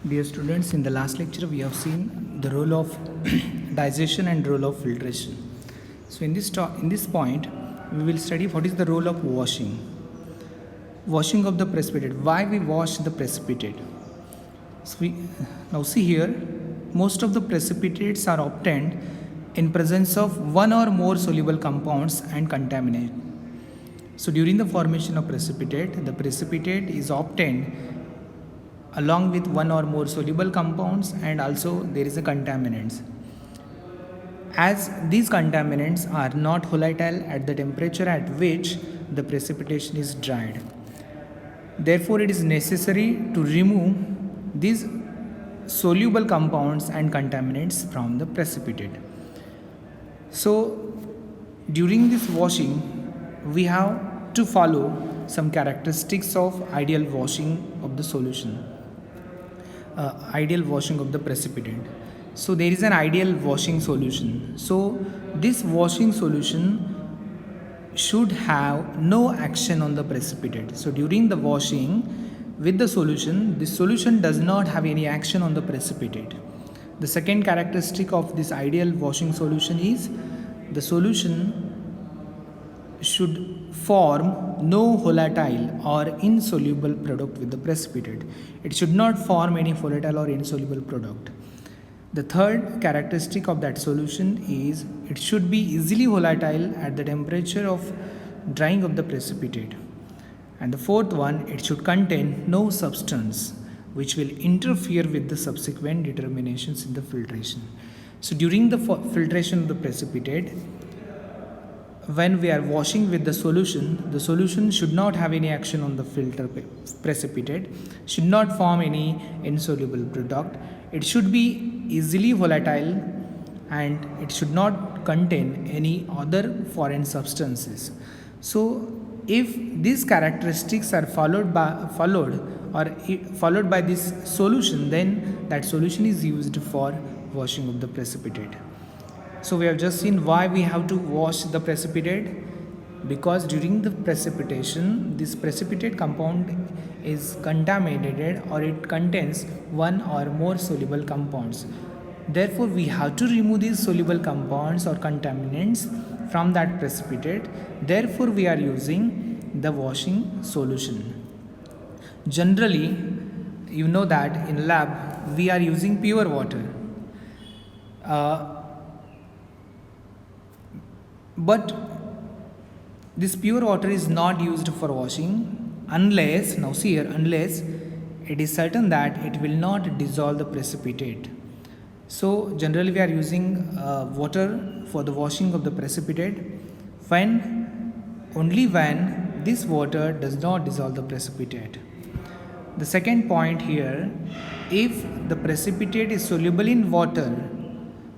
Dear students, in the last lecture we have seen the role of digestion and role of filtration. So in this point we will study what is the role of washing. Washing of the precipitate. Why we wash the precipitate? So now see here, most of the precipitates are obtained in presence of one or more soluble compounds and contaminant. So during the formation of precipitate, the precipitate is obtained along with one or more soluble compounds, and also there is a contaminants. As these contaminants are not volatile at the temperature at which the precipitation is dried, therefore it is necessary to remove these soluble compounds and contaminants from the precipitate. So during this washing we have to follow some characteristics of ideal washing of the solution. Ideal washing of the precipitate. So there is an ideal washing solution. So this washing solution should have no action on the precipitate. So during the washing with the solution, this solution does not have any action on the precipitate. The second characteristic of this ideal washing solution is the solution should form no volatile or insoluble product with the precipitate. It should not form any volatile or insoluble product. The third characteristic of that solution is it should be easily volatile at the temperature of drying of the precipitate. And the fourth one, it should contain no substance which will interfere with the subsequent determinations in the filtration. So during the filtration of the precipitate, when we are washing with the solution should not have any action on the precipitate, should not form any insoluble product. It should be easily volatile and it should not contain any other foreign substances. So if these characteristics are followed by this solution, then that solution is used for washing of the precipitate. So we have just seen why we have to wash the precipitate, because during the precipitation this precipitate compound is contaminated or it contains one or more soluble compounds. Therefore we have to remove these soluble compounds or contaminants from that precipitate. Therefore we are using the washing solution. Generally, you know that in lab we are using pure water. But this pure water is not used for washing unless, now see here, unless it is certain that it will not dissolve the precipitate. So generally we are using water for the washing of the precipitate only when this water does not dissolve the precipitate. The second point here, if the precipitate is soluble in water,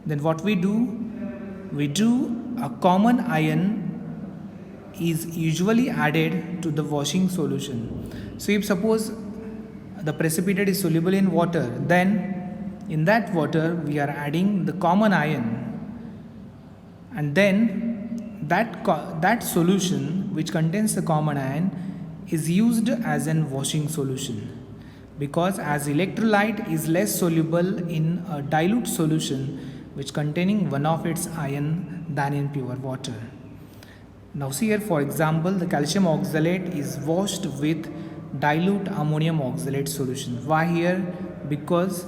then what we do? A common ion is usually added to the washing solution. So if suppose the precipitate is soluble in water, then in that water we are adding the common ion, and then that solution which contains the common ion is used as an washing solution, because as electrolyte is less soluble in a dilute solution which containing one of its ion than in pure water. Now see here, for example, the calcium oxalate is washed with dilute ammonium oxalate solution. Why here? Because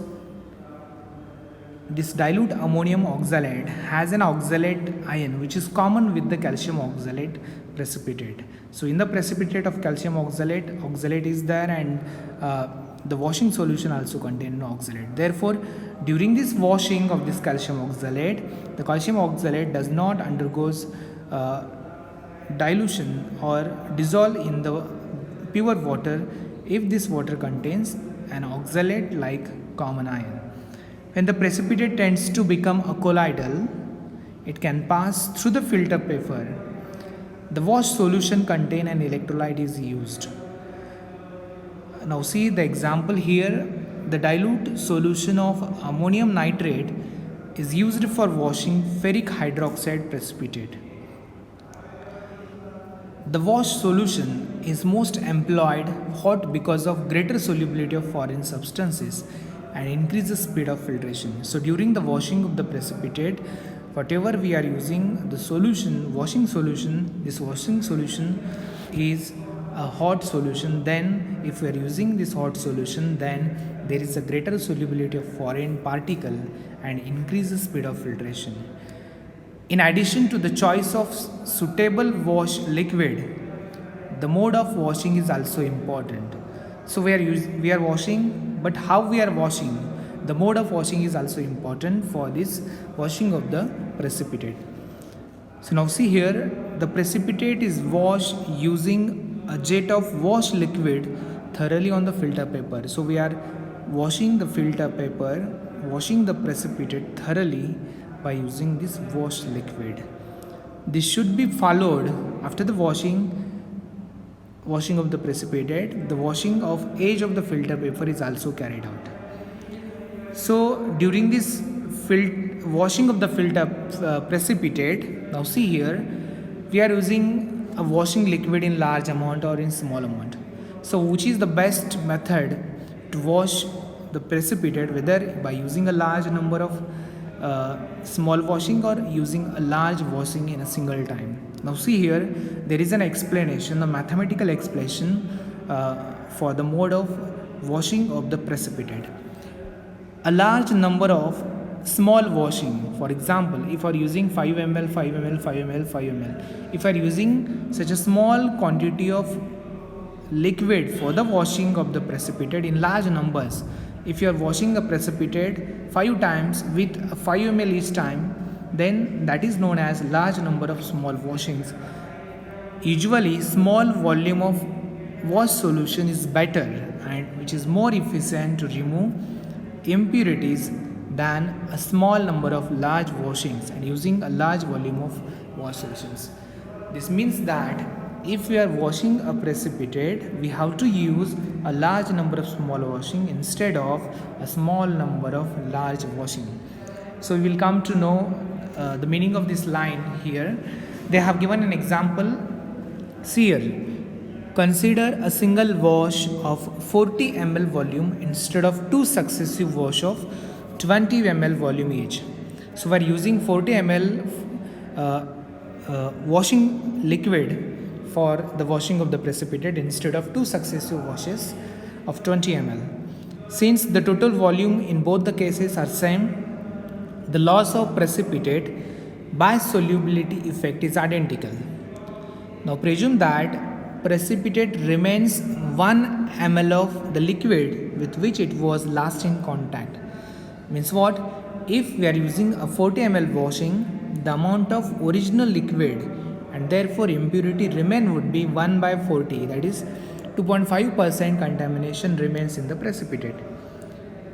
this dilute ammonium oxalate has an oxalate ion which is common with the calcium oxalate precipitate. So in the precipitate of calcium oxalate is there, and the washing solution also contains oxalate. Therefore, during this washing of this calcium oxalate, the calcium oxalate does not undergoes dilution or dissolve in the pure water if this water contains an oxalate like common ion. When the precipitate tends to become a colloidal, it can pass through the filter paper. The washed solution contain an electrolyte is used. Now see the example here, the dilute solution of ammonium nitrate is used for washing ferric hydroxide precipitate. The wash solution is most employed hot because of greater solubility of foreign substances and increase the speed of filtration. So during the washing of the precipitate, whatever we are using the solution, washing solution, this washing solution is a hot solution. Then if we are using this hot solution, then there is a greater solubility of foreign particle and increase the speed of filtration. In addition to the choice of suitable wash liquid, the mode of washing is also important. So we are washing, but how we are washing, the mode of washing is also important for this washing of the precipitate. So now see here, the precipitate is washed using a jet of wash liquid thoroughly on the filter paper. So we are washing the filter paper, washing the precipitate thoroughly by using this wash liquid. This should be followed after the washing of the precipitate. The washing of edge of the filter paper is also carried out. So during this washing of the filter precipitate, now see here, we are using a washing liquid in large amount or in small amount. So which is the best method to wash the precipitate, whether by using a large number of small washing or using a large washing in a single time? Now see here, there is an explanation, a mathematical explanation for the mode of washing of the precipitate. A large number of small washing, for example, if you are using 5 ml, 5 ml, 5 ml, 5 ml, if you are using such a small quantity of liquid for the washing of the precipitate in large numbers, if you are washing a precipitate 5 times with 5 ml each time, then that is known as large number of small washings. Usually small volume of wash solution is better and which is more efficient to remove impurities than a small number of large washings and using a large volume of wash solutions. This means that if we are washing a precipitate, we have to use a large number of small washing instead of a small number of large washing. So we will come to know the meaning of this line here. They have given an example. See here, consider a single wash of 40 ml volume instead of 2 successive wash of 20 ml volume each. So we are using 40 ml washing liquid for the washing of the precipitate instead of 2 successive washes of 20 ml. Since the total volume in both the cases are same, the loss of precipitate by solubility effect is identical. Now presume that precipitate remains 1 ml of the liquid with which it was last in contact. Means what? If we are using a 40 ml washing, the amount of original liquid and therefore impurity remain would be 1 by 40, that is 2.5% contamination remains in the precipitate.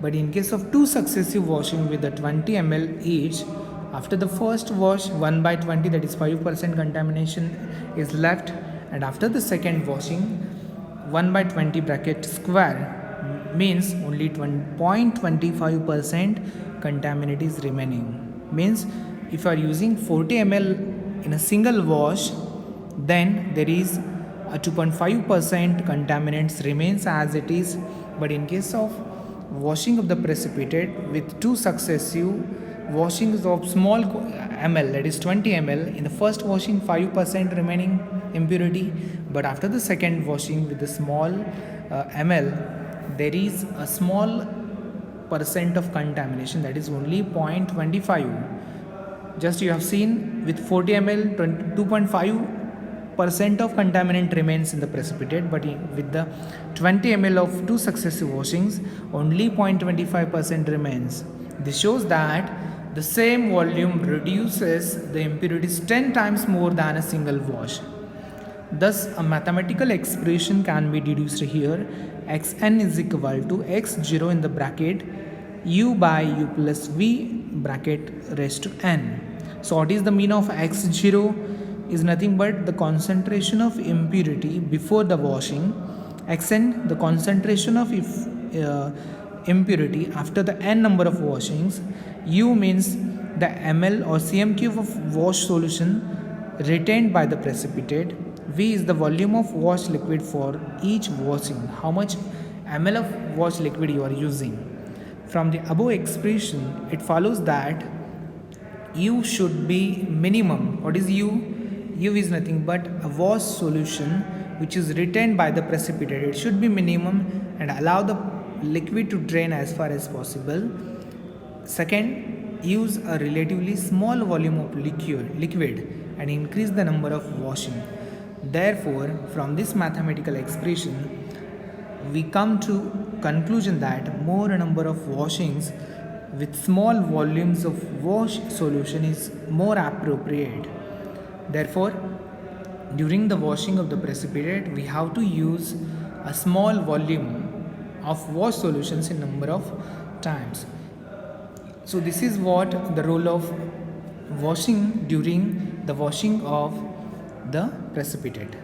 But in case of 2 successive washing with the 20 ml each, after the first wash 1 by 20, that is 5% contamination is left, and after the second washing 1 by 20 bracket square means only 0.25% contaminant is remaining. Means if you are using 40 ml in a single wash, then there is a 2.5% contaminants remains as it is. But in case of washing of the precipitate with 2 successive washings of small ml, that is 20 ml, in the first washing 5% remaining impurity, but after the second washing with the small ml, there is a small percent of contamination, that is only 0.25. Just you have seen with 40 ml 2.5% of contaminant remains in the precipitate, but with the 20 ml of 2 successive washings only 0.25% remains. This shows that the same volume reduces the impurities 10 times more than a single wash. Thus a mathematical expression can be deduced here. Xn is equal to x0 in the bracket u by u plus v bracket raised to n. So what is the mean of x0? Is nothing but the concentration of impurity before the washing. Xn, the concentration of impurity after the n number of washings. U means the ml or cm cube of wash solution retained by the precipitate. V is the volume of wash liquid for each washing. How much ml of wash liquid you are using. from the above expression, it follows that U should be minimum. What is U? U is nothing but a wash solution which is retained by the precipitate. It should be minimum and allow the liquid to drain as far as possible. Second, use a relatively small volume of liquid and increase the number of washing. Therefore, from this mathematical expression, we come to conclusion that more number of washings with small volumes of wash solution is more appropriate. Therefore, during the washing of the precipitate, we have to use a small volume of wash solutions in number of times. So this is what the role of washing during the washing of the precipitate.